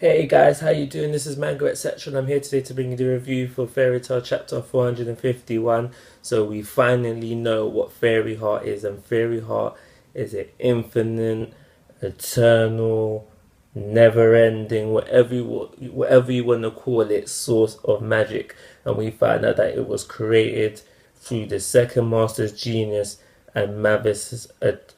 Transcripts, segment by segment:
Hey guys, how you doing? This is Manga, etc. and I'm here today to bring you the review for Fairy Tail chapter 451. So we finally know what Fairy Heart is, and Fairy Heart is an infinite, eternal, never-ending, whatever you want to call it, source of magic. And we find out that it was created through the second master's genius and Mavis's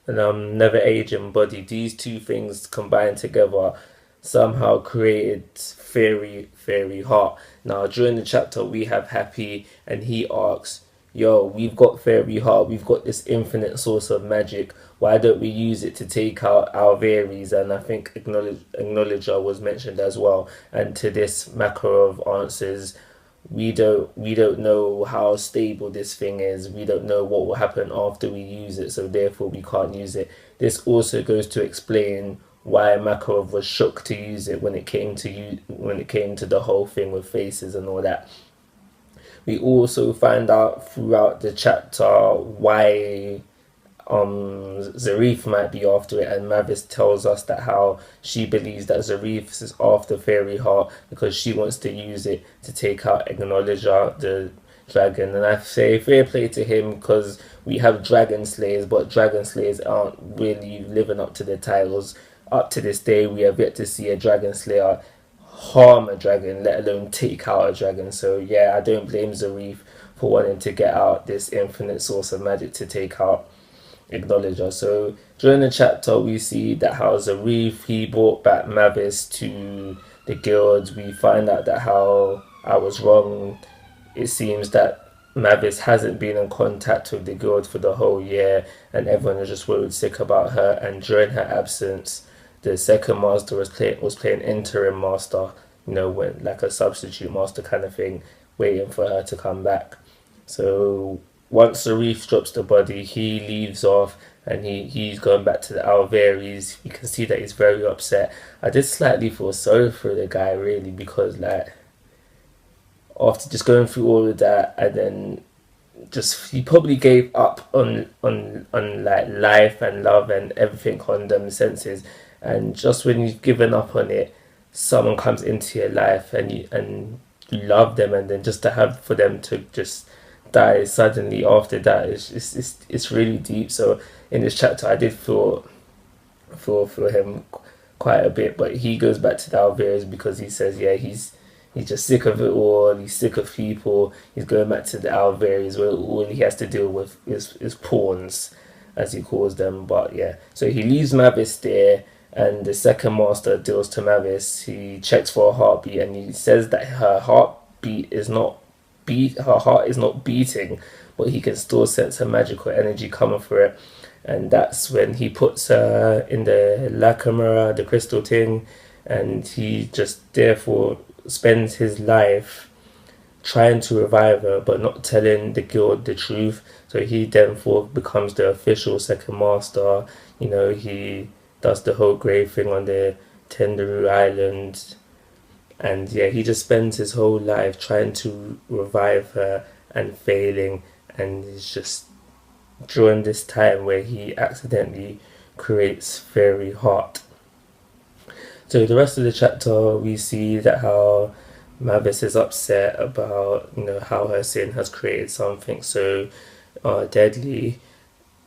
never-aging body. These two things combined together somehow created fairy heart. Now during the chapter we have Happy and he asks, yo, we've got fairy heart, we've got this infinite source of magic, why don't we use it to take out our fairies? And I think acknowledger was mentioned as well, and to this Makarov answers, we don't know how stable this thing is, we don't know what will happen after we use it, so therefore we can't use it. This also goes to explain why Makarov was shook to use it when it came to the whole thing with faces and all that. We also find out throughout the chapter why Zarif might be after it, and Mavis tells us that how she believes that Zarif is after Fairy Heart because she wants to use it to take out Acknowledger, the dragon. And I say fair play to him because we have dragon slayers, but dragon slayers aren't really living up to their titles. Up to this day, we have yet to see a dragon slayer harm a dragon, let alone take out a dragon. So yeah, I don't blame Zarif for wanting to get out this infinite source of magic to take out Acknowledger. So during the chapter, we see that how Zarif, he brought back Mavis to the guild. We find out that how I was wrong. It seems that Mavis hasn't been in contact with the guild for the whole year, and everyone is just worried sick about her. And during her absence, the second master was playing interim master, when like a substitute master kind of thing, waiting for her to come back. So once Zarif drops the body, he leaves off and he's going back to the Alveries. You can see that he's very upset. I did slightly feel sorry for the guy really, because like after just going through all of that, and then just he probably gave up on like life and love and everything on them senses, and just when you've given up on it, someone comes into your life and you love them, and then just to have for them to just die suddenly after that is it's really deep. So in this chapter I did feel for him quite a bit, but he goes back to the Alveres because he says he's just sick of it all. He's sick of people. He's going back to the Alveres where all he has to deal with is pawns, as he calls them. But yeah, so he leaves Mavis there, and the second master deals to Mavis. He checks for a heartbeat, and he says that her heart is not beating, but he can still sense her magical energy coming for it. And that's when he puts her in the Lacrima, the crystal thing, and he just therefore spends his life trying to revive her but not telling the guild the truth. So he therefore becomes the official second master. He does the whole grave thing on the Tendaru Island, and yeah, he just spends his whole life trying to revive her and failing, and it's just during this time where he accidentally creates Fairy Heart. So the rest of the chapter, we see that how Mavis is upset about how her sin has created something so deadly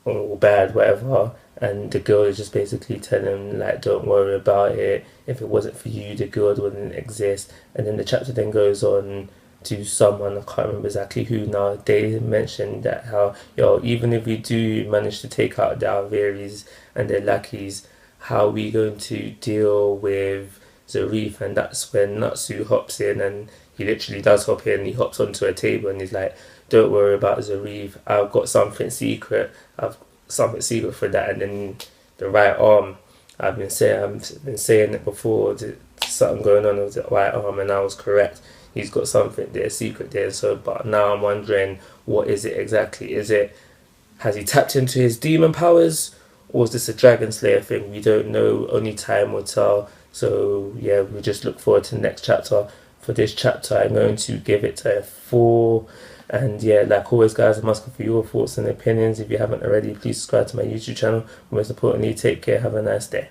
or bad, whatever, and the girl is just basically telling him like, don't worry about it. If it wasn't for you, the guild wouldn't exist. And then the chapter then goes on to someone, I can't remember exactly who now. They mentioned that how even if we do manage to take out the Alveries and their lackeys, how are we going to deal with Zarif? And that's when Natsu hops in, and he literally does hop in. He hops onto a table and he's like, don't worry about Zarif, I've got something secret. I've something secret for that. And then the right arm, I've been saying it before, there's something going on with the right arm, and I was correct. He's got something there, secret there. So but now I'm wondering, what is it exactly? Has he tapped into his demon powers, or is this a Dragon Slayer thing? We don't know, only time will tell. So yeah, we just look forward to the next chapter. For this chapter, I'm going to give it a 4. And yeah, like always guys, I'm asking for your thoughts and opinions. If you haven't already, please subscribe to my YouTube channel. Most importantly, take care, have a nice day.